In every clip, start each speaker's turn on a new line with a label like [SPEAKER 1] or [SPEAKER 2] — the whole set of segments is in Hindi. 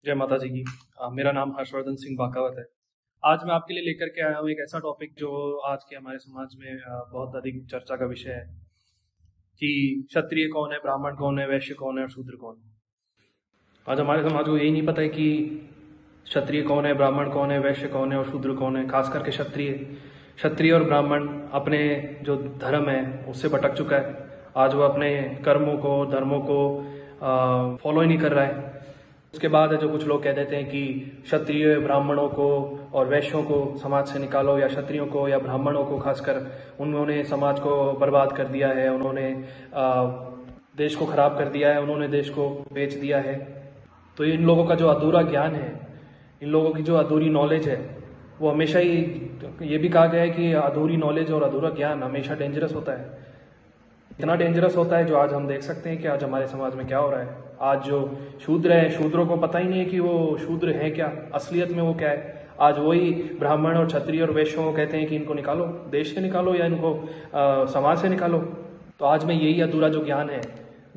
[SPEAKER 1] जय माता जी की। मेरा नाम हर्षवर्धन सिंह बाकावत है। आज मैं आपके लिए लेकर के आया हूँ एक ऐसा टॉपिक जो आज के हमारे समाज में बहुत अधिक चर्चा का विषय है कि क्षत्रिय कौन है, ब्राह्मण कौन है, वैश्य कौन है और शूद्र कौन है। आज हमारे समाज को यही नहीं पता है कि क्षत्रिय कौन है, ब्राह्मण कौन है, वैश्य कौन है और शूद्र कौन है। खास करके क्षत्रिय क्षत्रिय और ब्राह्मण अपने जो धर्म है उससे भटक चुका है। आज वो अपने कर्मों को, धर्मों को फॉलो ही नहीं कर रहा है। उसके बाद है जो कुछ लोग कह देते हैं कि क्षत्रिय ब्राह्मणों को और वैश्यों को समाज से निकालो, या क्षत्रियों को या ब्राह्मणों को खासकर, उन्होंने समाज को बर्बाद कर दिया है, उन्होंने देश को खराब कर दिया है, उन्होंने देश को बेच दिया है। तो इन लोगों का जो अधूरा ज्ञान है, इन लोगों की जो अधूरी नॉलेज है, वो हमेशा ही, ये भी कहा गया है कि अधूरी नॉलेज और अधूरा ज्ञान हमेशा डेंजरस होता है। इतना डेंजरस होता है जो आज हम देख सकते हैं कि आज हमारे समाज में क्या हो रहा है। आज जो शूद्र हैं, शूद्रों को पता ही नहीं है कि वो शूद्र हैं क्या, असलियत में वो क्या है। आज वही ब्राह्मण और क्षत्रिय और वैश्यों को कहते हैं कि इनको निकालो, देश से निकालो या इनको समाज से निकालो। तो आज में यही अधूरा जो ज्ञान है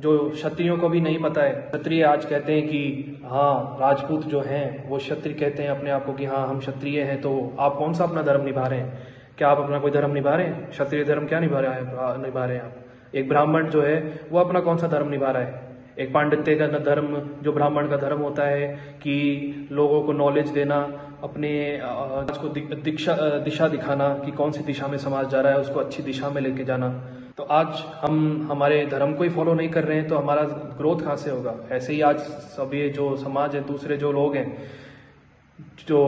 [SPEAKER 1] जो क्षत्रियों को भी नहीं पता है। क्षत्रिय आज कहते हैं कि हाँ, राजपूत जो हैं वो क्षत्रिय कहते हैं अपने आप को कि हाँ हम क्षत्रिय हैं। तो आप कौन सा अपना धर्म निभा रहे हैं? क्या आप अपना कोई धर्म निभा रहे हैं? क्षत्रिय धर्म क्या निभा रहे हैं आप? एक ब्राह्मण जो है वो अपना कौन सा धर्म निभा रहा है? एक पांडित्य का धर्म जो ब्राह्मण का धर्म होता है कि लोगों को नॉलेज देना, अपने समाज को दिशा दिखाना कि कौन सी दिशा में समाज जा रहा है, उसको अच्छी दिशा में लेके जाना। तो आज हम हमारे धर्म को ही फॉलो नहीं कर रहे हैं तो हमारा ग्रोथ कहाँ से होगा? ऐसे ही आज सब ये जो समाज है, दूसरे जो लोग हैं जो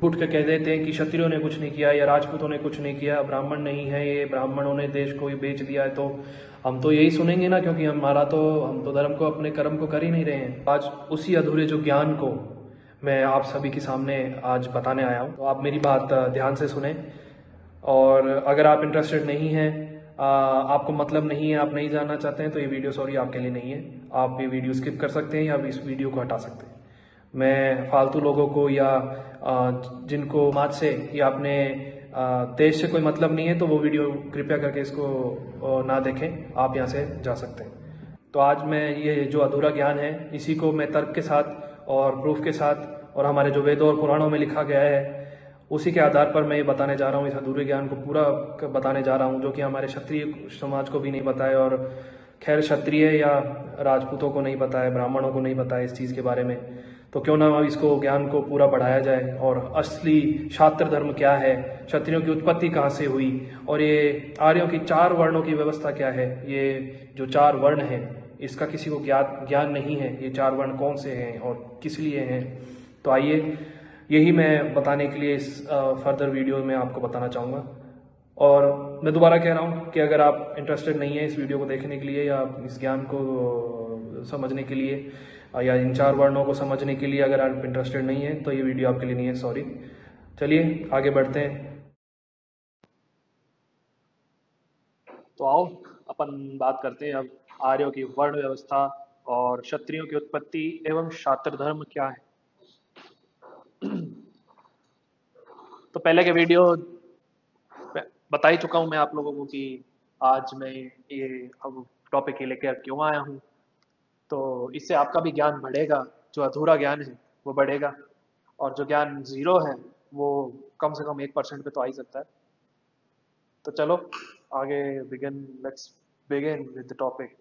[SPEAKER 1] उठ के कह देते हैं कि क्षत्रियों ने कुछ नहीं किया या राजपूतों ने कुछ नहीं किया, ब्राह्मण नहीं है ये, ब्राह्मणों ने देश को ही बेच दिया है, तो हम तो यही सुनेंगे ना, क्योंकि हम तो धर्म को, अपने कर्म को कर ही नहीं रहे हैं। आज उसी अधूरे जो ज्ञान को मैं आप सभी के सामने आज बताने आया हूँ। तो आप मेरी बात ध्यान से सुने, और अगर आप इंटरेस्टेड नहीं हैं, आपको मतलब नहीं है, आप नहीं जानना चाहते हैं, तो ये वीडियो सॉरी आपके लिए नहीं है। आप ये वीडियो स्किप कर सकते हैं या आप इस वीडियो को हटा सकते हैं। मैं फालतू लोगों को या जिनको समाज से या अपने देश से कोई मतलब नहीं है तो वो वीडियो कृपया करके इसको ना देखें, आप यहाँ से जा सकते हैं। तो आज मैं ये जो अधूरा ज्ञान है इसी को मैं तर्क के साथ और प्रूफ के साथ और हमारे जो वेदों और पुराणों में लिखा गया है उसी के आधार पर मैं ये बताने जा रहा हूँ। इस अधूरे ज्ञान को पूरा बताने जा रहा हूँ जो कि हमारे क्षत्रिय समाज को भी नहीं पता है, और खैर क्षत्रिय या राजपूतों को नहीं पता है, ब्राह्मणों को नहीं पता है इस चीज़ के बारे में। तो क्यों ना इसको ज्ञान को पूरा बढ़ाया जाए, और असली शास्त्र धर्म क्या है, क्षत्रियों की उत्पत्ति कहाँ से हुई, और ये आर्यों की 4 वर्णों की व्यवस्था क्या है। ये जो 4 वर्ण हैं इसका किसी को ज्ञान नहीं है, ये 4 वर्ण कौन से हैं और किस लिए हैं। तो आइए, यही मैं बताने के लिए इस फर्दर वीडियो में आपको बताना चाहूँगा। और मैं दोबारा कह रहा हूँ कि अगर आप इंटरेस्टेड नहीं है इस वीडियो को देखने के लिए या इस ज्ञान को समझने के लिए या इन 4 वर्णों को समझने के लिए अगर आप इंटरेस्टेड नहीं है तो ये वीडियो आपके लिए नहीं है, सॉरी। चलिए आगे बढ़ते हैं। तो आओ अपन बात करते हैं अब आर्यों की वर्ण व्यवस्था और क्षत्रियों की उत्पत्ति एवं शास्त्र धर्म क्या है। तो पहले के वीडियो बता ही चुका हूँ मैं आप लोगों को कि आज मैं ये अब टॉपिक लेकर क्यों आया हूँ। तो इससे आपका भी ज्ञान बढ़ेगा, जो अधूरा ज्ञान है वो बढ़ेगा, और जो ज्ञान जीरो है वो कम से कम 1% पे तो आ ही सकता है। तो चलो आगे let's begin with the topic.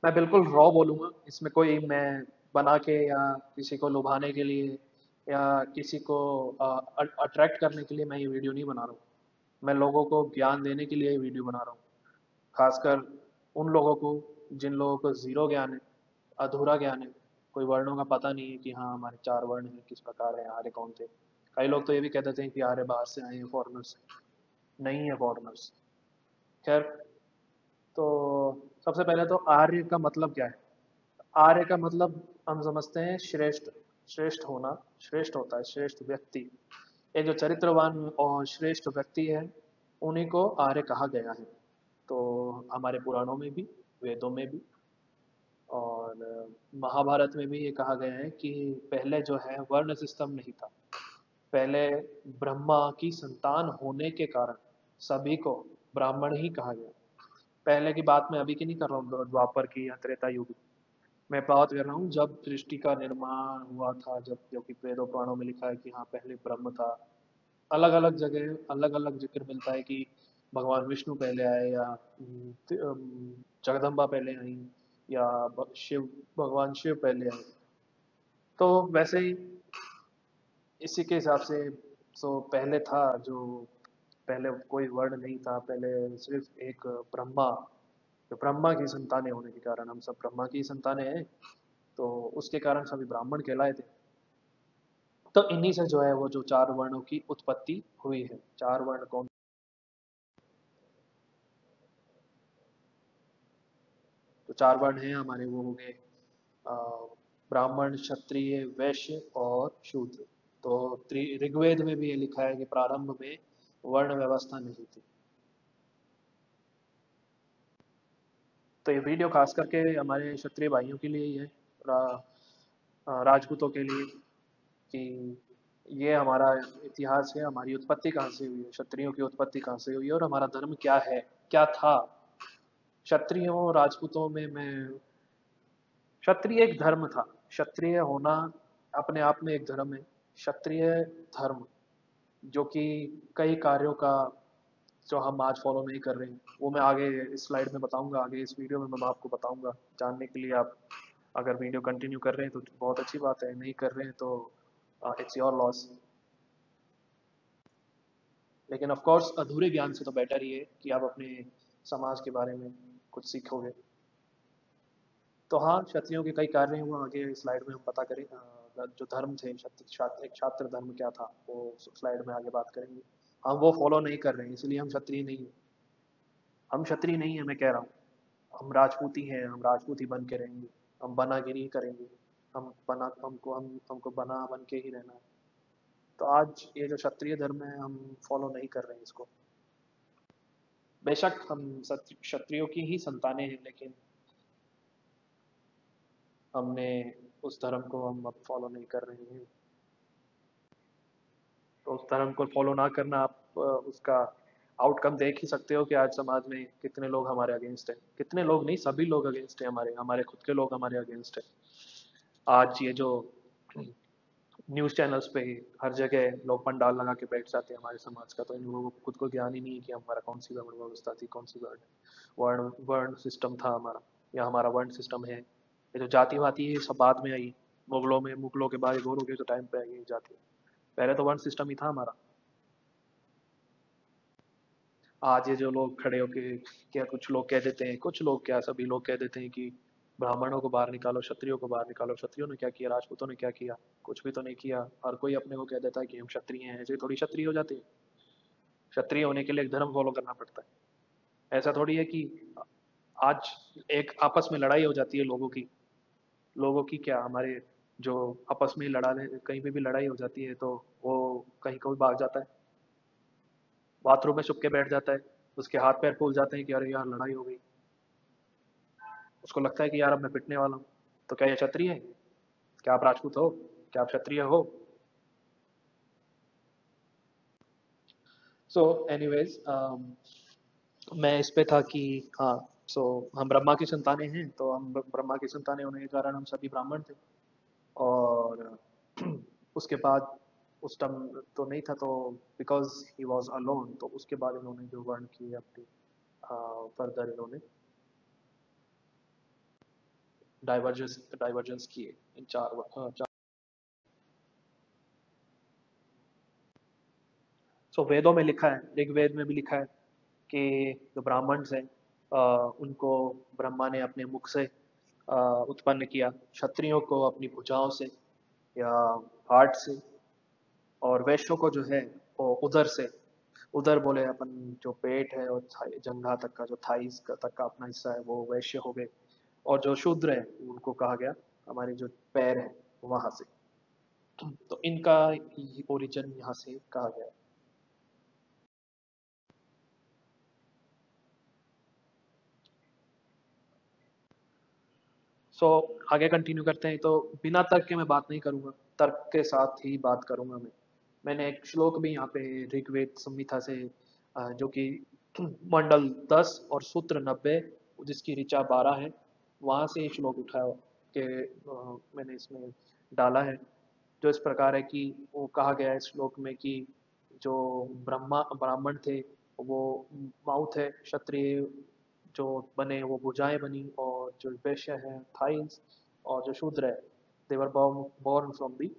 [SPEAKER 1] मैं बिल्कुल रॉ बोलूँगा, इसमें कोई मैं बना के या किसी को लुभाने के लिए या किसी को अट्रैक्ट करने के लिए मैं ये वीडियो नहीं बना रहा हूँ। मैं लोगों को ज्ञान देने के लिए ये वीडियो बना रहा हूँ, खासकर उन लोगों को जिन लोगों को ज़ीरो ज्ञान है, अधूरा ज्ञान है, कोई वर्णों का पता नहीं है कि हाँ हमारे 4 वर्ण हैं, किस प्रकार हैं, आर्य कौन थे। कई लोग तो ये भी कह देते हैं कि आर्य बाहर से आए हैं, फॉरेनर्स नहीं है फॉरेनर्स। खैर, तो सबसे पहले तो आर्य का मतलब क्या है। आर्य का मतलब हम समझते हैं श्रेष्ठ, श्रेष्ठ होना, श्रेष्ठ होता है श्रेष्ठ व्यक्ति। एक जो चरित्रवान और श्रेष्ठ व्यक्ति है उन्हीं को आर्य कहा गया है। तो हमारे पुराणों में भी, वेदों में भी और महाभारत में भी ये कहा गया है कि पहले जो है वर्ण सिस्टम नहीं था। पहले ब्रह्मा की संतान होने के कारण सभी को ब्राह्मण ही कहा गया। पहले की बात मैं अभी की नहीं कर रहा हूँ, द्वापर की या त्रेता युग। मैं बात कर रहा हूँ जब सृष्टि का निर्माण हुआ था, जब जो कि वेदों पुराणों में लिखा है कि हाँ पहले ब्रह्म था। अलग अलग जगह अलग अलग जिक्र मिलता है कि भगवान विष्णु पहले आए, या जगदम्बा पहले आई, या शिव, भगवान शिव पहले आए। तो वैसे ही इसी के हिसाब से, तो पहले था जो, पहले कोई वर्ण नहीं था, पहले सिर्फ एक ब्रह्मा, जो ब्रह्मा की संतानें होने के कारण, हम सब ब्रह्मा की संतानें हैं, तो उसके कारण सभी ब्राह्मण कहलाए थे। तो इन्हीं से जो है वो जो चार वर्णों की उत्पत्ति हुई है। चार वर्ण कौन? तो चार वर्ण हैं हमारे, वो हो गए अ, ब्राह्मण, क्षत्रिय, वैश्य और शूद्र। तो ऋग्वेद में भी ये लिखा है कि प्रारंभ में वर्ण व्यवस्था नहीं थी। तो ये वीडियो खास करके हमारे क्षत्रिय भाइयों के लिए ही है, राजपूतों के लिए, कि ये हमारा इतिहास है, हमारी उत्पत्ति कहाँ से हुई है, क्षत्रियों की उत्पत्ति कहाँ से हुई है, और हमारा धर्म क्या है, क्या था। क्षत्रियों राजपूतों में मैं, क्षत्रिय एक धर्म था। क्षत्रिय होना अपने आप में एक धर्म है। क्षत्रिय धर्म, जो कि कई कार्यों का, जो हम आज फॉलो नहीं कर रहे हैं, वो मैं आगे इस स्लाइड में बताऊंगा, आगे इस वीडियो में मैं आपको बताऊंगा। जानने के लिए आप अगर वीडियो कंटिन्यू कर रहे हैं तो बहुत अच्छी बात है, नहीं कर रहे हैं तो इट्स योर लॉस। लेकिन ऑफ कोर्स अधूरे ज्ञान से तो बेटर ही है कि आप अपने समाज के बारे में कुछ सीखोगे। तो हाँ, क्षत्रियों के कई कार्य हैं, वो आगे स्लाइड में हम पता करें। जो धर्म थे, एक छात्र धर्म क्या था, वो स्लाइड में आगे बात करेंगे। हम वो फॉलो नहीं कर रहे हैं, इसलिए हम क्षत्रिय नहीं हैं। हम क्षत्रिय नहीं है, मैं कह रहा हूँ, हम राजपूती हैं, हम राजपूती बन के रहेंगे। हम बनागिरी करेंगे। हम बना हमको हम हमको बना बन के ही रहना है। तो आज ये जो क्षत्रिय धर्म है, हम फॉलो नहीं कर रहे हैं इसको। बेशक हम क्षत्रियों की ही संतानें हैं, लेकिन हमने उस धर्म को हम अब फॉलो नहीं कर रहे हैं। तो उस धर्म को फॉलो ना करना, आप उसका आउटकम देख ही सकते हो कि आज समाज में कितने लोग हमारे अगेंस्ट हैं। कितने लोग नहीं, सभी लोग अगेंस्ट हैं, हमारे हमारे खुद के लोग हमारे अगेंस्ट हैं। आज ये जो न्यूज़ चैनल्स पे हर जगह लोग पंडाल लगा के बैठ जाते हैं हमारे समाज का, तो इन लोगों को खुद को ज्ञान ही नहीं है कि हमारा कौन सी वर्ण व्यवस्था थी, कौन सी वर्ण वर्ण सिस्टम था हमारा, या हमारा वर्ण सिस्टम है। ये जो जाति वाति है, सब बाद में आई। मुगलों के बाद, गोरों के जो टाइम पे आई ये जाति। पहले तो वर्ण सिस्टम ही था हमारा। आज ये जो लोग खड़े होके, क्या कुछ लोग कह देते हैं, कुछ लोग क्या, सभी लोग कह देते हैं कि ब्राह्मणों को बाहर निकालो, क्षत्रियों को बाहर निकालो। क्षत्रियों ने क्या किया, राजपूतों ने क्या किया? कुछ भी तो नहीं किया। हर कोई अपने को कह देता है कि हम क्षत्रिय हैं, ऐसे थोड़ी क्षत्रिय हो जाते हैं। क्षत्रिय होने के लिए एक धर्म फॉलो करना पड़ता है। ऐसा थोड़ी है कि आज एक आपस में लड़ाई हो जाती है लोगों की क्या, हमारे जो आपस में लड़ा रहे, कहीं पे भी लड़ाई हो जाती है तो वो कहीं कोई भाग जाता है, बाथरूम में छुप के बैठ जाता है। उसके हाथ पैर फूल जाते हैं कि अरे यार लड़ाई हो गई। उसको लगता है कि यार अब मैं पिटने वाला हूँ। तो क्या ये क्षत्रिय है? क्या आप राजपूत हो? क्या आप क्षत्रिय हो? सो एनीवेज, मैं इस पे था कि हाँ, सो हम ब्रह्मा की संतानें हैं, तो हम ब्रह्मा की संतानें होने के कारण हम सभी ब्राह्मण थे। और उसके बाद उस टाइम तो नहीं था, तो बिकॉज ही वॉज अलोन, तो उसके बाद इन्होंने जो वर्ण किए अपनी, फर्दर इन्होंने डाइवर्जेंस डाइवर्जेंस किए इन चार। सो वेदों में लिखा है, ऋग्वेद में भी लिखा है कि जो ब्राह्मण हैं, उनको ब्रह्मा ने अपने मुख से उत्पन्न किया, क्षत्रियों को अपनी भुजाओं से या हार्ट से, और वैश्यों को जो है वो उदर से। उदर बोले अपन, जो पेट है और जंघा तक का, जो थाइस का तक का अपना हिस्सा है, वो वैश्य हो गए। और जो शूद्र है उनको कहा गया हमारे जो पैर है वहां से। तो इनका ओरिजिन यहाँ से कहा गया है। सो आगे कंटिन्यू करते हैं। तो बिना तर्क के मैं बात नहीं करूंगा, तर्क के साथ ही बात करूंगा मैं। मैंने एक श्लोक भी यहाँ पे ऋग्वेद संहिता से, जो कि मंडल 10 और सूत्र 90, जिसकी ऋचा 12 है, वहां से ये श्लोक उठाया हुआ। के मैंने इसमें डाला है, जो इस प्रकार है कि वो कहा गया है इस श्लोक में कि जो ब्राह्मण थे वो माउथ है, क्षत्रिय जो बने वो भुजाएं बनी, और जो वैश्य है थाइस, और जो शूद्र है दे वर born from the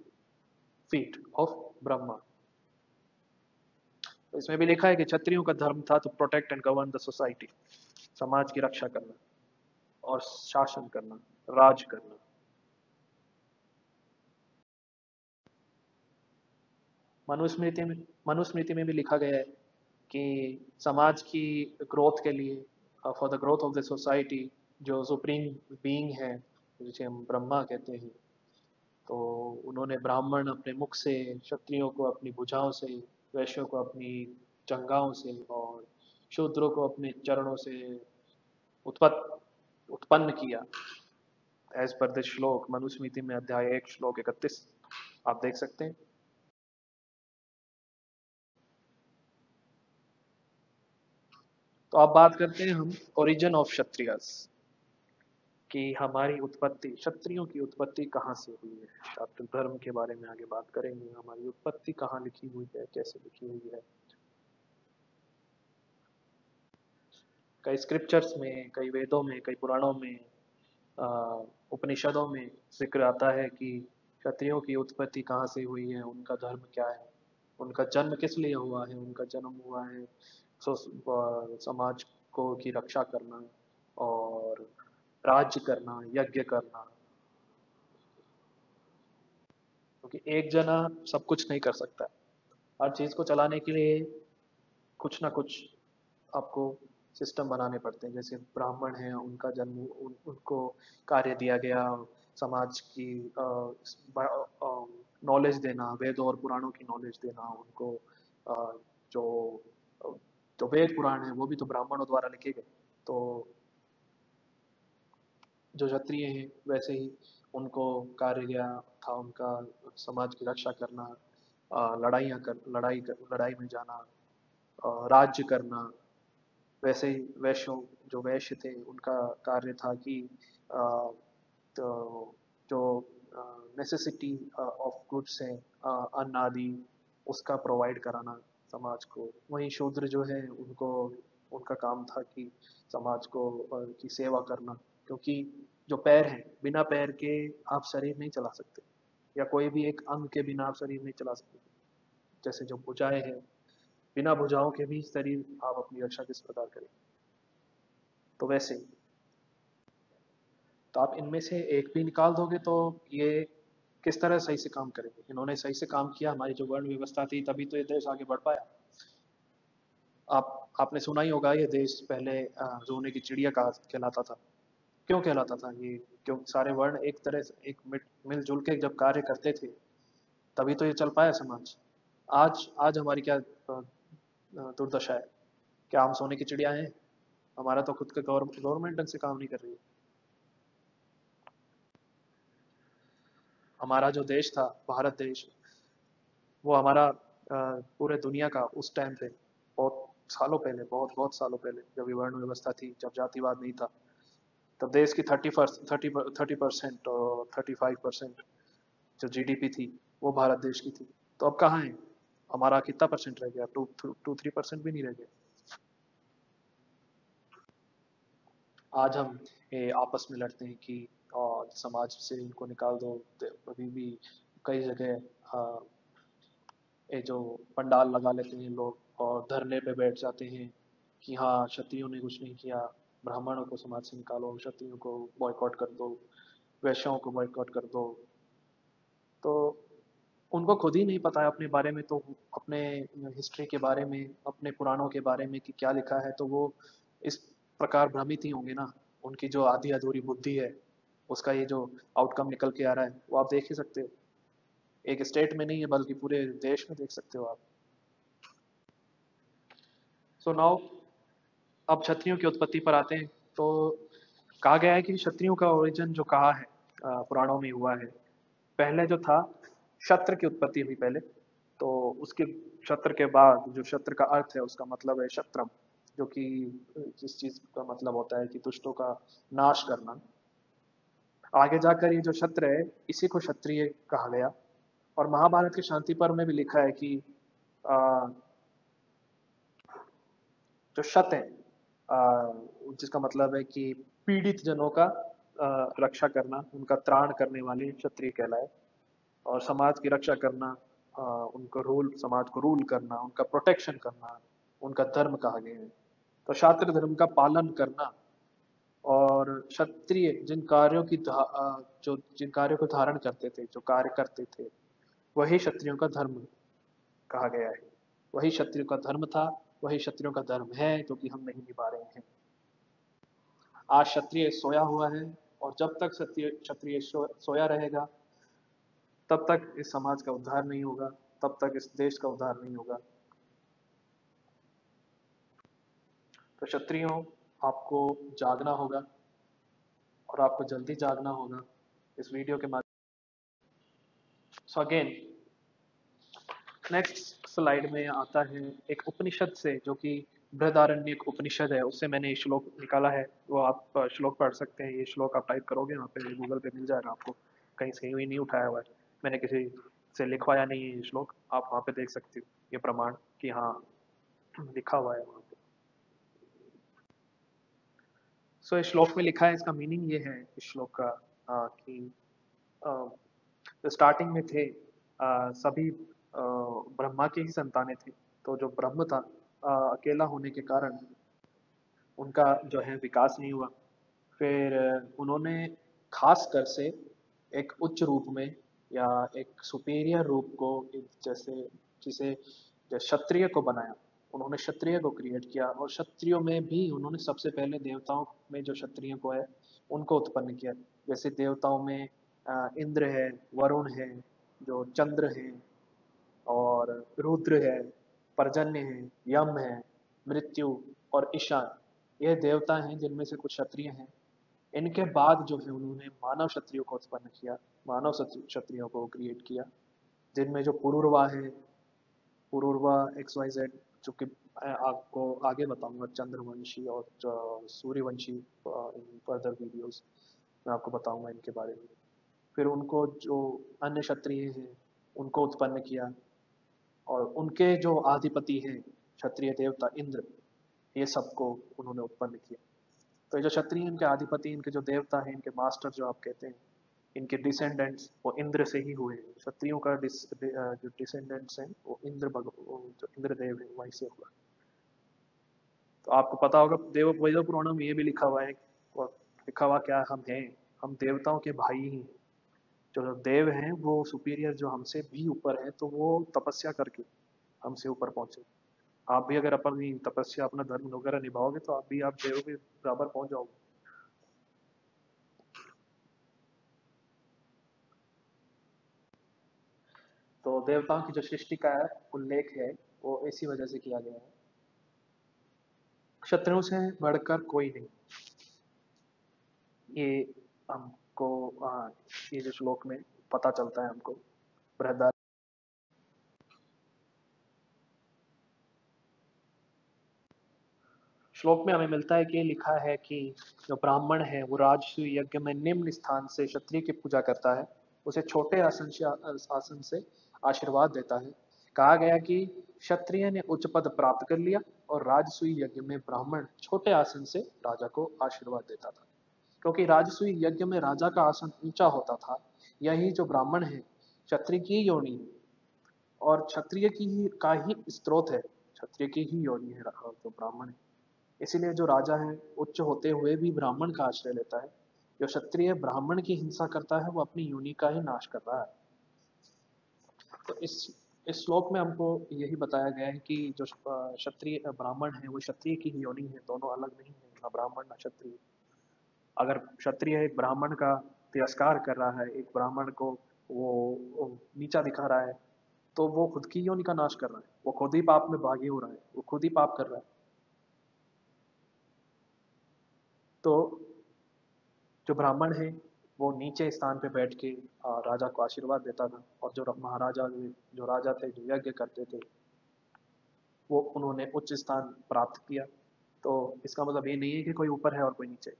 [SPEAKER 1] feet of Brahma. तो इसमें भी लिखा है कि क्षत्रियों का धर्म था to protect and govern the society, समाज की रक्षा करना और शासन करना, राज करना। मनुस्मृति में भी लिखा गया है कि समाज की ग्रोथ के लिए, for the growth of the society, जो सुप्रीम बीइंग है जिसे हम ब्रह्मा कहते हैं, तो उन्होंने ब्राह्मण अपने मुख से, क्षत्रियों को अपनी भुजाओं से, वैश्यों को अपनी जंघाओं से, और शूद्रों को अपने चरणों से उत्पन्न किया। एज पर दिस श्लोक, मनुस्मृति में अध्याय 1 श्लोक 31 आप देख सकते हैं। तो अब बात करते हैं हम ओरिजिन ऑफ क्षत्रियस, कि हमारी उत्पत्ति, क्षत्रियों की उत्पत्ति कहाँ से हुई है। क्षात्र धर्म के बारे में आगे बात करेंगे, हमारी उत्पत्ति कहाँ लिखी हुई है, कैसे लिखी हुई है। कई स्क्रिप्चर्स में, कई वेदों में, कई पुराणों में, उपनिषदों में जिक्र आता है कि क्षत्रियों की उत्पत्ति कहाँ से हुई है, उनका धर्म क्या है, उनका जन्म किस लिए हुआ है। उनका जन्म हुआ है समाज को की रक्षा करना और राज्य करना, यज्ञ करना, क्योंकि एक जना सब कुछ नहीं कर सकता। हर चीज़ को चलाने के लिए कुछ ना कुछ आपको सिस्टम बनाने पड़ते हैं। जैसे ब्राह्मण हैं, उनका जन्म, उनको कार्य दिया गया समाज की नॉलेज देना, वेदों और पुराणों की नॉलेज देना उनको। अ, जो जो वेद पुराण है वो भी तो ब्राह्मणों द्वारा लिखे गए। तो जो क्षत्रिय हैं वैसे ही उनको कार्य दिया था उनका समाज की रक्षा करना, लड़ाई में जाना, राज्य करना। वैसे ही वैश्यों, जो वैश्य थे उनका कार्य था कि अ, तो जो नेसेसिटी ऑफ गुड्स हैं, अन्न आदि, उसका प्रोवाइड कराना समाज को। वहीं शूद्र जो है उनको, उनका काम था कि समाज को की सेवा करना, क्योंकि जो पैर हैं, बिना पैर के आप शरीर नहीं चला सकते, या कोई भी एक अंग के बिना आप शरीर नहीं चला सकते। जैसे जो भुजाएं हैं, बिना भुजाओं के भी शरीर आप अपनी रक्षा किस प्रकार करें, तो वैसे ही। तो आप इनमें से एक भी निकाल दोगे तो ये किस तरह सही से काम करेंगे। इन्होंने सही से काम किया, हमारी जो वर्ण व्यवस्था थी, तभी तो ये देश आगे बढ़ पाया। आपने सुना ही होगा, ये देश पहले सोने की चिड़िया कहा कहलाता था। क्यों कहलाता था ये? क्यों सारे वर्ण एक तरह से, एक मिलजुल के जब कार्य करते थे, तभी तो ये चल पाया समाज। आज हमारी क्या दुर्दशा है? क्या हम सोने की चिड़िया हैं? हमारा तो खुद का गवर्नमेंट ढंग से काम नहीं कर रही है। हमारा जो देश था, भारत देश, वो हमारा पूरे दुनिया का उस टाइम पे, बहुत सालों पहले, बहुत बहुत सालों पहले, जब ये वर्ण व्यवस्था थी, जब जातिवाद नहीं था, तब देश की 30% और 35% जो जीडीपी थी वो भारत देश की थी। तो अब कहाँ है? हमारा कितना परसेंट रह गया? 2-3% भी नहीं रह गया। आज हम ये आपस में लड़ते हैं कि समाज से इनको निकाल दो। तो अभी भी कई जगह ये जो पंडाल लगा लेते हैं लोग, और धरने पे बैठ जाते हैं कि हाँ, क्षत्रियों ने कुछ नहीं किया, ब्राह्मणों को समाज से निकालो, क्षत्रियों को बॉयकॉट कर दो, वैश्यों को बॉयकॉट कर दो। तो उनको खुद ही नहीं पता है अपने बारे में, तो अपने हिस्ट्री के बारे में, अपने पुराणों के बारे में कि क्या लिखा है, तो वो इस प्रकार भ्रमित ही होंगे ना। उनकी जो आधी अधूरी बुद्धि है, उसका ये जो आउटकम निकल के आ रहा है, वो आप देख ही सकते हो। एक स्टेट में नहीं है, बल्कि पूरे देश में देख सकते हो आप। सो नाउ, अब क्षत्रियों की उत्पत्ति पर आते हैं। तो कहा गया है कि क्षत्रियों का ओरिजिन जो कहा है पुराणों में हुआ है। पहले जो था, क्षत्र की उत्पत्ति हुई पहले। तो उसके क्षत्र के बाद, जो क्षत्र का अर्थ है उसका मतलब है क्षत्रम, जो कि जिस चीज का मतलब होता है कि दुष्टों का नाश करना। आगे जाकर ये जो क्षत्र है इसी को क्षत्रिय कहा गया। और महाभारत के शांति पर्व में भी लिखा है कि आ, जो शत है, जिसका मतलब है कि पीड़ित जनों का रक्षा करना, उनका त्राण करने वाले क्षत्रिय कहलाए। और समाज की रक्षा करना, उनको रूल, समाज को रूल करना, उनका प्रोटेक्शन करना, उनका धर्म कहा गया है। तो शास्त्र धर्म का पालन करना और क्षत्रिय जो जिन कार्यों को धारण करते थे, जो कार्य करते थे, वही क्षत्रियों का धर्म कहा गया है। वही क्षत्रियों का धर्म था, वही क्षत्रियों का धर्म है, जो कि हम नहीं निभा रहे हैं। आज क्षत्रिय सोया हुआ है, और जब तक क्षत्रिय सोया रहेगा तब तक इस समाज का उद्धार नहीं होगा, तब तक इस देश का उद्धार नहीं होगा। तो क्षत्रियों, आपको जागना होगा, और आपको जल्दी जागना होगा इस वीडियो के माध्यम। सो अगेन नेक्स्ट स्लाइड में आता है एक उपनिषद से, जो कि बृहदारण्यक उपनिषद है, उससे मैंने ये श्लोक निकाला है। वो आप श्लोक पढ़ सकते हैं। ये श्लोक आप टाइप करोगे वहाँ पे, गूगल पे मिल जाएगा आपको, कहीं से भी नहीं उठाया हुआ है, मैंने किसी से लिखवाया नहीं है ये श्लोक। आप वहाँ पे देख सकते हो ये प्रमाण कि हाँ लिखा हुआ है वहाँ पे। सो इस श्लोक में लिखा है, इसका मीनिंग ये है इस श्लोक का, कि जो स्टार्टिंग में थे सभी ब्रह्मा के ही संतानें थे। तो जो ब्रह्म था, अकेला होने के कारण उनका जो है विकास नहीं हुआ। फिर उन्होंने खास कर से एक उच्च रूप में, या एक सुपीरियर रूप को, एक जैसे जिसे जो क्षत्रिय को बनाया, उन्होंने क्षत्रिय को क्रिएट किया। और क्षत्रियों में भी उन्होंने सबसे पहले देवताओं में जो क्षत्रिय को है उनको उत्पन्न किया। जैसे देवताओं में इंद्र है, वरुण है, जो चंद्र है, और रुद्र है, पर्जन्य है, यम है, मृत्यु और ईशान, ये देवता हैं जिनमें से कुछ क्षत्रिय हैं। इनके बाद जो है उन्होंने मानव क्षत्रियों को उत्पन्न किया, मानव क्षत्रियों को क्रिएट किया, जिनमें जो पुरुरवा है, पुरुरवा XYZ, जो कि मैं आपको आगे बताऊंगा, चंद्रवंशी और सूर्यवंशी, इन फर्दर वीडियोस मैं आपको बताऊंगा इनके बारे में। फिर उनको जो अन्य क्षत्रिय हैं उनको उत्पन्न किया, और उनके जो अधिपति हैं क्षत्रिय देवता इंद्र, ये सबको उन्होंने उत्पन्न किया। तो ये जो क्षत्रिय, इनके अधिपति, इनके जो देवता हैं, इनके मास्टर जो आप कहते हैं, इनके डिसेंडेंट्स वो इंद्र से ही हुए हैं। क्षत्रियों का जो डिसेंडेंट्स हैं वो वो जो इंद्रदेव है वहीं से हुआ। तो आपको पता होगा देव वेद पुराणों में ये भी लिखा हुआ है, और लिखा हुआ क्या, हम देवताओं के भाई ही हैं। जो देव हैं वो सुपीरियर, जो हमसे भी ऊपर है, तो वो तपस्या करके हमसे ऊपर पहुंचे। आप भी अगर अपनी तपस्या, अपना धर्म वगैरह निभाओगे तो आप देव के बराबर पहुंच जाओगे। तो देवताओं की जो सृष्टि का उल्लेख है वो इसी वजह से किया गया है। क्षत्रियों से बढ़कर कोई नहीं, ये हमको ये जो श्लोक में पता चलता है हमको। बृहदार श्लोक में हमें मिलता है कि लिखा है कि जो ब्राह्मण है वो राजसूय यज्ञ में निम्न स्थान से क्षत्रिय की पूजा करता है, उसे छोटे आसन से आशीर्वाद देता है। कहा गया कि क्षत्रिय ने उच्च पद प्राप्त कर लिया, और राजसूय यज्ञ में ब्राह्मण छोटे आसन से राजा को आशीर्वाद देता था। क्योंकि राजसूय यज्ञ में राजा का आसन ऊंचा होता था। यही जो ब्राह्मण है क्षत्रिय की योनि है, और क्षत्रिय की ही का ही स्त्रोत है, क्षत्रिय की ही योनि है जो ब्राह्मण है। इसीलिए जो राजा है उच्च होते हुए भी ब्राह्मण का आश्रय लेता है। जो क्षत्रिय ब्राह्मण की हिंसा करता है वो अपनी योनि का ही नाश कर रहा है। तो इस श्लोक में हमको यही बताया गया है कि जो क्षत्रिय ब्राह्मण है वो क्षत्रिय की ही योनि है, दोनों अलग नहीं है, ना ब्राह्मण ना क्षत्रिय। अगर क्षत्रिय एक ब्राह्मण का तिरस्कार कर रहा है, एक ब्राह्मण को वो नीचा दिखा रहा है, तो वो खुद की योनि का नाश कर रहा है, वो खुद ही पाप में भागी हो रहा है, वो खुद ही पाप कर रहा है। तो जो ब्राह्मण है वो नीचे स्थान पे बैठ के राजा को आशीर्वाद देता था, और जो महाराजा, जो राजा थे, जो यज्ञ करते थे, वो उन्होंने उच्च स्थान प्राप्त किया। तो इसका मतलब ये नहीं है कि कोई ऊपर है और कोई नीचे।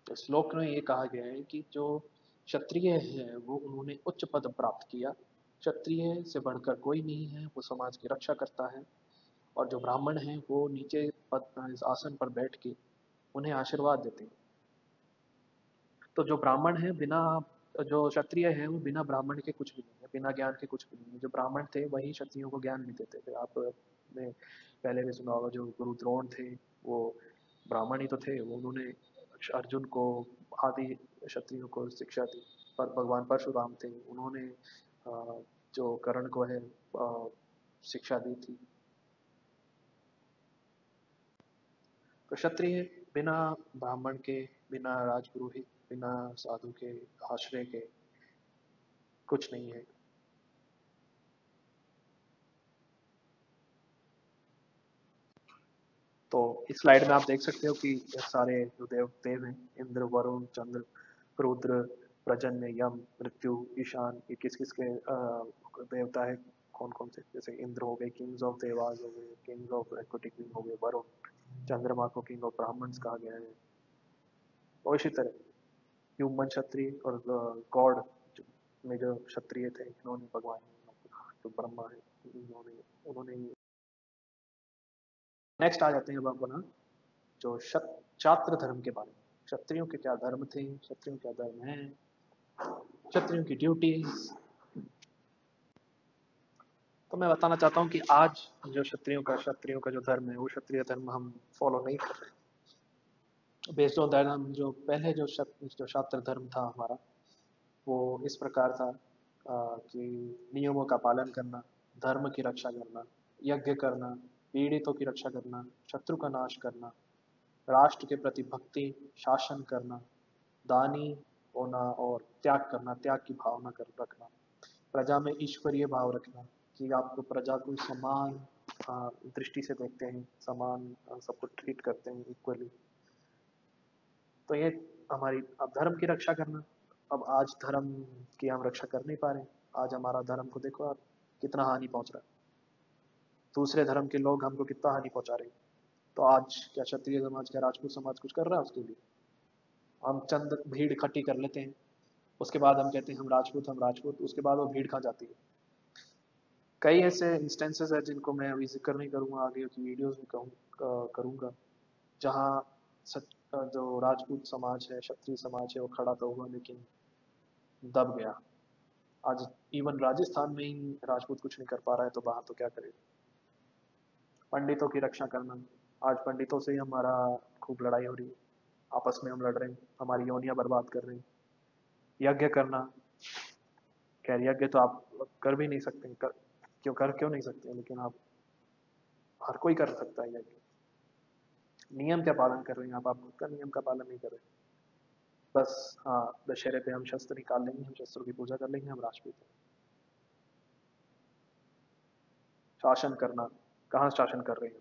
[SPEAKER 2] तो श्लोक में ये कहा गया है कि जो क्षत्रिय है वो उन्होंने उच्च पद प्राप्त किया, क्षत्रिय से बढ़कर कोई नहीं है, वो समाज की रक्षा करता है। और जो ब्राह्मण हैं वो नीचे पद इस आसन पर बैठ के उन्हें आशीर्वाद देते हैं। तो जो ब्राह्मण है बिना, जो क्षत्रिय है वो बिना ब्राह्मण के कुछ भी नहीं है, बिना ज्ञान के कुछ भी नहीं है। जो ब्राह्मण थे वही क्षत्रियों को ज्ञान भी देते थे। आपने पहले भी सुना होगा, जो गुरु द्रोण थे वो ब्राह्मण ही तो थे, वो उन्होंने अर्जुन को, आदि क्षत्रियों को शिक्षा दी। पर भगवान परशुराम थे, उन्होंने जो कर्ण को है शिक्षा दी थी। तो क्षत्रिय बिना ब्राह्मण के, बिना राजपुरोहित, बिना साधु के आश्रय के कुछ नहीं है। तो इस स्लाइड में आप देख सकते हो कि सारे जो देव हैं, इंद्र, वरुण, चंद्र, रुद्र, प्रजन्य, यम, मृत्यु, ईशान, ये किस किस के देवता है, कौन कौन से। जैसे इंद्र हो गए किंग्स ऑफ देवास हो गए, किंग्स ऑफ एक्वाटिक किंग हो गए। वरुण, चंद्रमा को किंग ऑफ ब्राह्मण्स कहा गया है। और इसी तरह ह्यूमन क्षत्रिय और गॉड में जो क्षत्रिय थे, इन्होंने भगवान जो ब्रह्मा है उन्होंने उन्होंने नेक्स्ट आ जाते हैं अब अपना जो छात्र धर्म के बारे में। क्षत्रियों के क्या धर्म थे, क्षत्रियों क्या धर्म है, क्षत्रियों की ड्यूटीज। तो मैं बताना चाहता हूँ कि आज जो क्षत्रियों का जो धर्म है वो क्षत्रिय धर्म हम फॉलो नहीं कर रहे। बेस्ड ऑन दैट हम जो पहले जो छात्र धर्म था हमारा, वो इस प्रकार था कि नियमों का पालन करना, धर्म की रक्षा करना, यज्ञ करना, पीड़ितों की रक्षा करना, शत्रु का नाश करना, राष्ट्र के प्रति भक्ति, शासन करना, दानी होना और त्याग करना, त्याग की भावना कर रखना, प्रजा में ईश्वरीय भाव रखना कि आपको प्रजा को समान दृष्टि से देखते हैं, समान सबको ट्रीट करते हैं इक्वली। तो ये हमारी अब धर्म की रक्षा करना। अब आज धर्म की हम रक्षा कर नहीं पा रहे हैं। आज हमारा धर्म को देखो आप, कितना हानि पहुंच रहा है, दूसरे धर्म के लोग हमको कितना हानि पहुंचा रहे हैं। तो आज क्या क्षत्रिय समाज, क्या राजपूत समाज कुछ कर रहा है उसके लिए? हम चंद भीड़ इकट्ठी कर लेते हैं, उसके बाद हम कहते हैं हम राजपूत, उसके बाद वो भीड़ कहाँ जाती है। कई ऐसे इंस्टेंसेस है जिनको मैं अभी जिक्र नहीं करूँगा, आगे की वीडियोस में करूँगा, जहाँ जो राजपूत समाज है, क्षत्रिय समाज है, वो खड़ा तो हुआ लेकिन दब गया। आज इवन राजस्थान में ही राजपूत कुछ नहीं कर पा रहा है, तो वहाँ तो क्या करेगा। पंडितों की रक्षा करना, आज पंडितों से ही हमारा खूब लड़ाई हो रही है, आपस में हम लड़ रहे हैं, हमारी योनियां बर्बाद कर रहे हैं। यज्ञ करना, खैर यज्ञ तो आप कर भी नहीं सकते, क्यों नहीं सकते, लेकिन आप, हर कोई कर सकता है यज्ञ। नियम क्या पालन कर रहे हैं आप खुद का नियम का पालन नहीं कर रहे। बस हाँ, दशहरे पे हम शस्त्र निकाल लेंगे, हम शस्त्रों की पूजा कर लेंगे, हम राजपूत हैं। शासन करना, कहाँ शासन कर रहे हैं?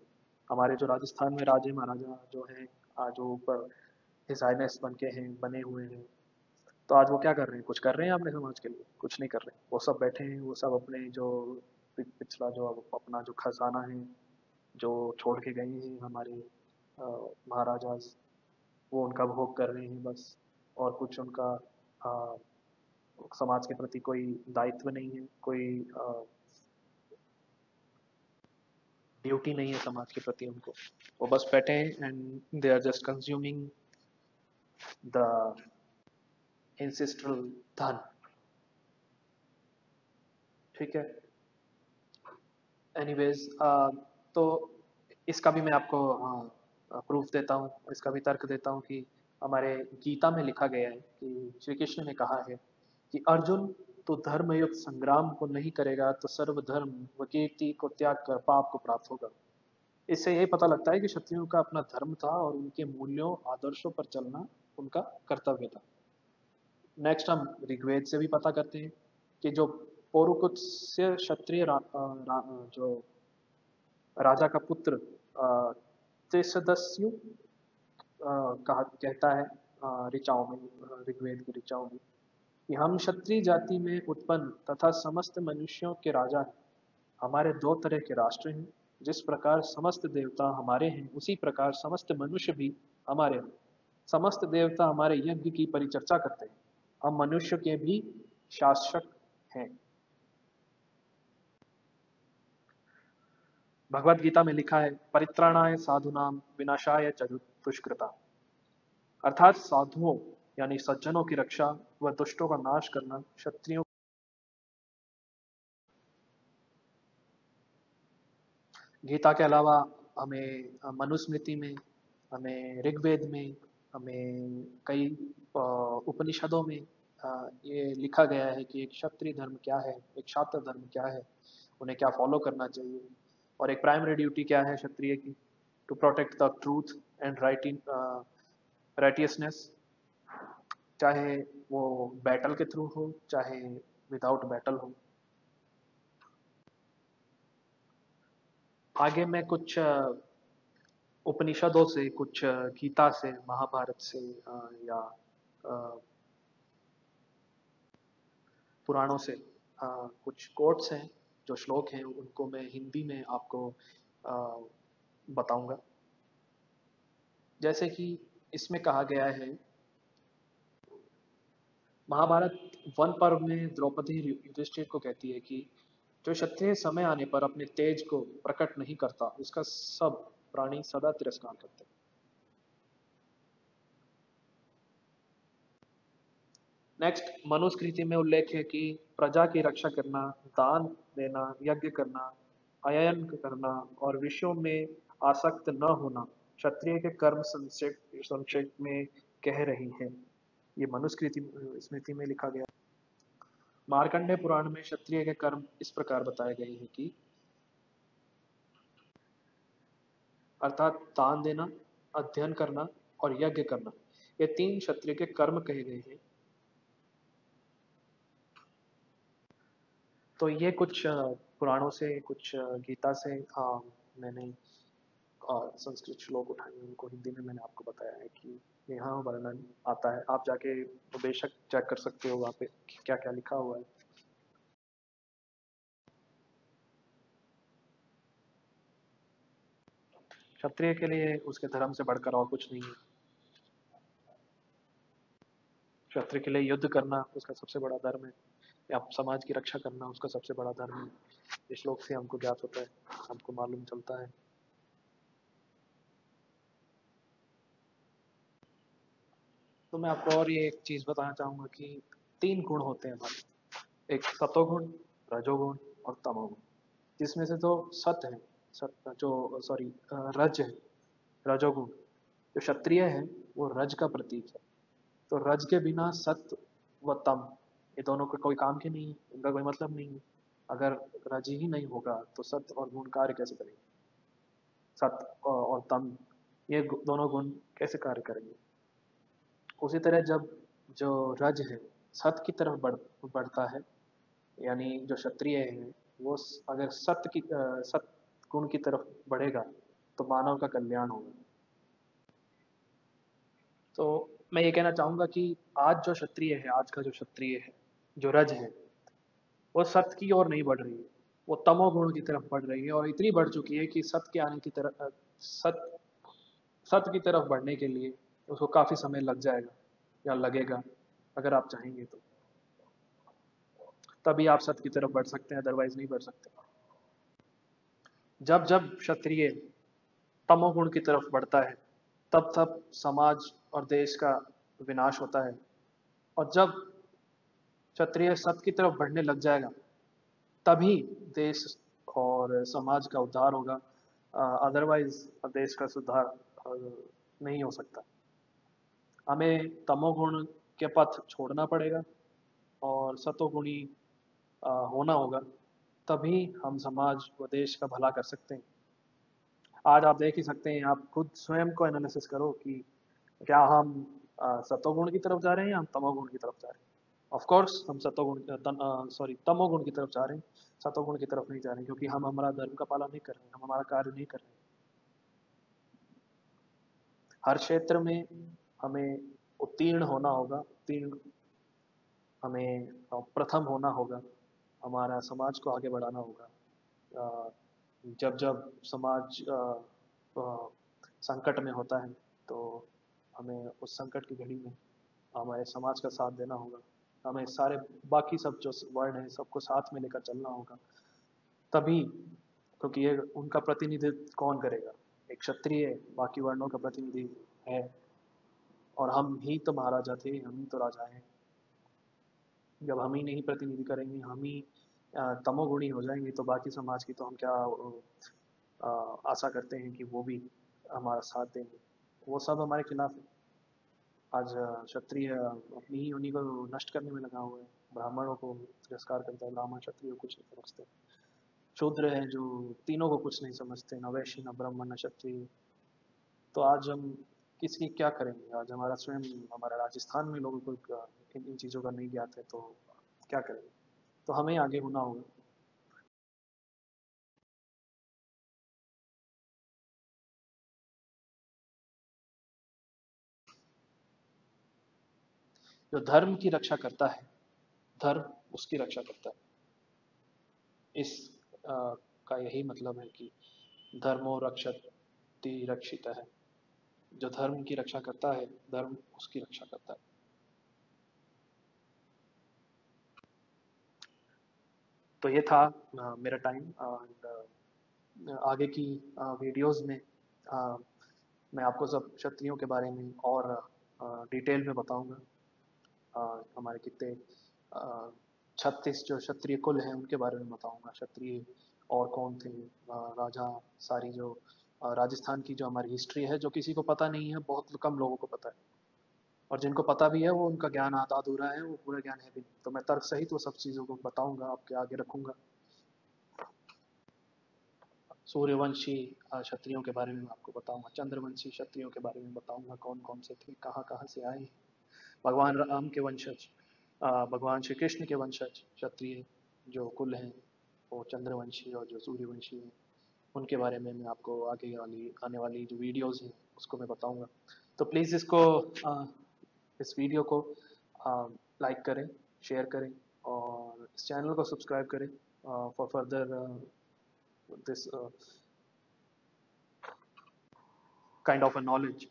[SPEAKER 2] हमारे जो राजस्थान में राजे महाराजा जो हैं, आज जो ऊपर डिजाइनर्स बन के हैं, बने हुए हैं, तो आज वो क्या कर रहे हैं? कुछ कर रहे हैं अपने समाज के लिए? कुछ नहीं कर रहे हैं। वो सब बैठे हैं, वो सब अपने जो पिछला जो अपना जो खजाना है जो छोड़ के गए हैं हमारे महाराजा, वो उनका भोग कर रहे हैं बस। और कुछ उनका अ, समाज के प्रति कोई दायित्व नहीं है, कोई ड्यूटी नहीं है समाज के प्रति उनको। वो बस बैठे हैं and they are just consuming the ancestral धन। ठीक है। एनीवेज, तो इसका भी मैं आपको प्रूफ देता हूँ, इसका भी तर्क देता हूँ कि हमारे गीता में लिखा गया है कि श्री कृष्ण ने कहा है कि अर्जुन, तो धर्मयुक्त संग्राम को नहीं करेगा तो सर्वधर्म व कीर्ति को त्याग कर पाप को प्राप्त होगा। इससे यही पता लगता है कि क्षत्रियों का अपना धर्म था और उनके मूल्यों आदर्शों पर चलना उनका कर्तव्य था। नेक्स्ट हम ऋग्वेद से भी पता करते हैं कि जो पौरुकुत्स्य क्षत्रिय जो राजा का पुत्र त्रिशदस्यु कहा कहता है ऋचाओं में, ऋग्वेद की ऋचाओं में, कि हम क्षत्रिय जाति में उत्पन्न तथा समस्त मनुष्यों के राजा हैं। हमारे दो तरह के राष्ट्र हैं, जिस प्रकार समस्त देवता हमारे हैं उसी प्रकार समस्त मनुष्य भी हमारे हैं। समस्त देवता हमारे यज्ञ की परिचर्चा करते हैं, हम मनुष्य के भी शासक हैं। भगवत गीता में लिखा है, परित्राणाय साधुनाम विनाशाय च दुष्कृता, अर्थात साधुओं यानी सज्जनों की रक्षा व दुष्टों का नाश करना क्षत्रियों। गीता के अलावा हमें मनुस्मृति में, हमें ऋग्वेद में, हमें कई उपनिषदों में ये लिखा गया है कि एक क्षत्रिय धर्म क्या है, एक क्षात्र धर्म क्या है, उन्हें क्या फॉलो करना चाहिए, और एक प्राइमरी ड्यूटी क्या है क्षत्रिय की, to protect the truth and righteousness, चाहे वो बैटल के थ्रू हो चाहे विदाउट बैटल हो। आगे मैं कुछ उपनिषदों से, कुछ गीता से, महाभारत से या पुराणों से कुछ कोट्स हैं, जो श्लोक हैं, उनको मैं हिंदी में आपको बताऊंगा। जैसे कि इसमें कहा गया है, महाभारत वन पर्व में द्रौपदी युधिष्ठिर को कहती है कि जो क्षत्रिय समय आने पर अपने तेज को प्रकट नहीं करता, उसका सब प्राणी सदा तिरस्कार करते हैं। नेक्स्ट, मनुस्मृति में उल्लेख है कि प्रजा की रक्षा करना, दान देना, यज्ञ करना, अयन करना और विषयों में आसक्त न होना क्षत्रिय के कर्म संक्षेप में कह रही है। ये मनुस्मृति स्मृति में लिखा गया। मार्कंडेय पुराण में क्षत्रिय के कर्म इस प्रकार बताए गए हैं कि अर्थात दान देना, अध्ययन करना और यज्ञ करना, ये 3 क्षत्रिय के कर्म कहे गए हैं। तो ये कुछ पुराणों से, कुछ गीता से मैंने संस्कृत श्लोक उठाए, उनको हिंदी में मैंने आपको बताया है कि यहाँ वर्णन आता है। आप जाके तो बेशक चेक कर सकते हो वहाँ पे क्या क्या लिखा हुआ है। क्षत्रिय के लिए उसके धर्म से बढ़कर और कुछ नहीं है। क्षत्रिय के लिए युद्ध करना उसका सबसे बड़ा धर्म है, या समाज की रक्षा करना उसका सबसे बड़ा धर्म है। इस श्लोक से हमको ज्ञात होता है, हमको मालूम चलता है। तो मैं आपको और ये एक चीज बताना चाहूंगा कि 3 गुण होते हैं हमारे, एक सतोगुण, रजोगुण और तमोगुण, जिसमें से तो सत है, सत जो सॉरी रज है, रजोगुण जो क्षत्रिय है वो रज का प्रतीक है। तो रज के बिना सत व तम, ये दोनों का कोई काम के नहीं है, इनका कोई मतलब नहीं है। अगर रज ही नहीं होगा तो सत और गुण कार्य कैसे करेंगे? सत और तम, ये दोनों गुण कैसे कार्य करेंगे? उसी तरह जब जो रज है सत की तरफ बढ़ता है, यानी जो क्षत्रिय है वो अगर सत गुण की तरफ बढ़ेगा तो मानव का कल्याण होगा। तो मैं ये कहना चाहूंगा कि आज जो क्षत्रिय है, आज का जो क्षत्रिय है, जो रज है, वो सत की ओर नहीं बढ़ रही है, वो तमोगुण की तरफ बढ़ रही है, और इतनी बढ़ चुकी है कि सत के आने की तरफ, सत सत की तरफ बढ़ने के लिए उसको काफी समय लग जाएगा या लगेगा। अगर आप चाहेंगे तो तभी आप सत की तरफ बढ़ सकते हैं, अदरवाइज नहीं बढ़ सकते। जब जब क्षत्रिय तमोगुण की तरफ बढ़ता है तब तब समाज और देश का विनाश होता है, और जब क्षत्रिय सत की तरफ बढ़ने लग जाएगा तभी देश और समाज का उद्धार होगा, अदरवाइज देश का सुधार नहीं हो सकता। हमें तमोगुण के पथ छोड़ना पड़ेगा और सतोगुणी होना होगा, तभी हम समाज व देश का भला कर सकते हैं। आज आप देख ही सकते हैं, आप खुद स्वयं को एनालिसिस करो कि क्या हम सतोगुण की तरफ जा रहे हैं या हम तमोगुण की तरफ जा रहे हैं। ऑफ कोर्स हम तमोगुण की तरफ जा रहे हैं, सतोगुण की तरफ नहीं जा रहे हैं, क्योंकि हम हमारा धर्म का पालन नहीं कर रहे हैं, हम हमारा कार्य नहीं कर रहे हैं। हर क्षेत्र में हमें उत्तीर्ण होना होगा, उत्तीर्ण, हमें प्रथम होना होगा, हमारा समाज को आगे बढ़ाना होगा। जब जब समाज संकट में होता है तो हमें उस संकट की घड़ी में हमारे समाज का साथ देना होगा, हमें सारे बाकी सब जो वर्ण हैं सबको साथ में लेकर चलना होगा, तभी, क्योंकि ये उनका प्रतिनिधित्व कौन करेगा, एक क्षत्रिय बाकी वर्णों का प्रतिनिधि है, और हम ही तो महाराजा थे, हम ही तो राजा हैं। जब हम ही नहीं प्रतिनिधि करेंगे, हम ही तमोगुणी हो जाएंगे, तो बाकी समाज की तो हम क्या आशा करते हैं कि वो भी हमारा साथ देंगे। वो सब हमारे खिलाफ है। आज क्षत्रिय अपनी ही उन्हीं को नष्ट करने में लगा हुआ है, ब्राह्मणों को तिरस्कार करता है, ब्राह्मण क्षत्रिय को कुछ नहीं समझते, शूद्र हैं जो तीनों को कुछ नहीं समझते, न वैश्य न ब्राह्मण न क्षत्रिय। तो आज हम किसकी क्या करेंगे? आज हमारा स्वयं हमारा राजस्थान में लोगों को इन चीज़ों का नहीं ज्ञात है, तो क्या करेंगे? तो हमें आगे होना होगा। जो धर्म की रक्षा करता है, धर्म उसकी रक्षा करता है। इस का यही मतलब है कि धर्मो रक्षति रक्षिता है। जो धर्म की रक्षा करता है, धर्म उसकी रक्षा करता है। तो ये था मेरा टाइम, और आगे की वीडियोस में मैं आपको सब क्षत्रियों के बारे में और डिटेल में बताऊंगा। हमारे कितने 36 जो क्षत्रिय कुल हैं उनके बारे में बताऊंगा। क्षत्रिय और कौन थे, राजा, सारी जो राजस्थान की जो हमारी हिस्ट्री है, जो किसी को पता नहीं है, बहुत कम लोगों को पता है, और जिनको पता भी है वो उनका ज्ञान आधा अधूरा है, वो पूरा ज्ञान है भी नहीं। तो मैं तर्क सहित वो सब चीज़ों को बताऊंगा, आपके आगे रखूंगा। सूर्यवंशी क्षत्रियों के बारे में मैं आपको बताऊंगा, चंद्रवंशी क्षत्रियों के बारे में बताऊंगा, कौन कौन से थे, कहाँ कहाँ से आए, भगवान राम के वंशज, भगवान श्री कृष्ण के वंशज क्षत्रिय जो कुल हैं, वो चंद्रवंशी और जो सूर्यवंशी हैं, उनके बारे में मैं आपको आगे वाली आने वाली जो वीडियोस हैं उसको मैं बताऊंगा। तो प्लीज़ इसको इस वीडियो को लाइक करें, शेयर करें, और इस चैनल को सब्सक्राइब करें for further this kind of a knowledge,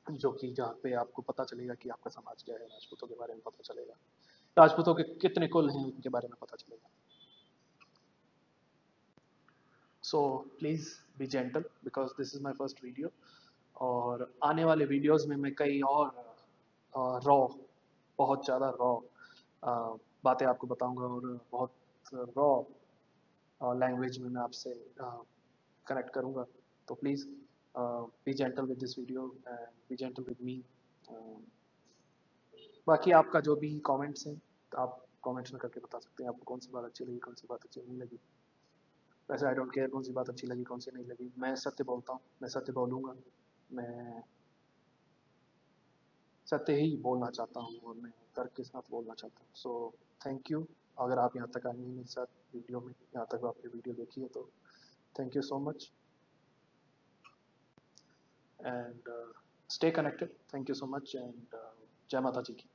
[SPEAKER 2] जो कि जहाँ पे आपको पता चलेगा कि आपका समाज क्या है, राजपूतों के बारे में पता चलेगा, राजपूतों के कितने कुल हैं उनके बारे में पता चलेगा। So please be gentle because this is my first video, और आने वाले वीडियोस में मैं कई और रॉ, बहुत ज़्यादा रॉ बातें आपको बताऊंगा, और बहुत रॉ लैंग्वेज में मैं आपसे कनेक्ट करूंगा। तो please be gentle with this video and B gentle with me. बाकी आपका जो भी कमेंट्स हैं, तो आप कमेंट्स में करके बता सकते हैं आपको कौन सी बात अच्छी लगी, कौन सी बात अच्छी नहीं लगी। वैसे आई डोंट केयर कौन सी बात अच्छी लगी, कौन सी नहीं लगी। मैं सत्य बोलता हूँ, मैं सत्य बोलूँगा, मैं सत्य ही बोलना चाहता हूँ, और मैं तर्क के साथ बोलना चाहता हूँ। So thank you. अगर आप यहाँ तक आए हैं मेरे साथ वीडियो में, यहाँ तक आपने वीडियो देखी है, तो thank you so much, and stay connected. Thank you so much, and जय माता जी की।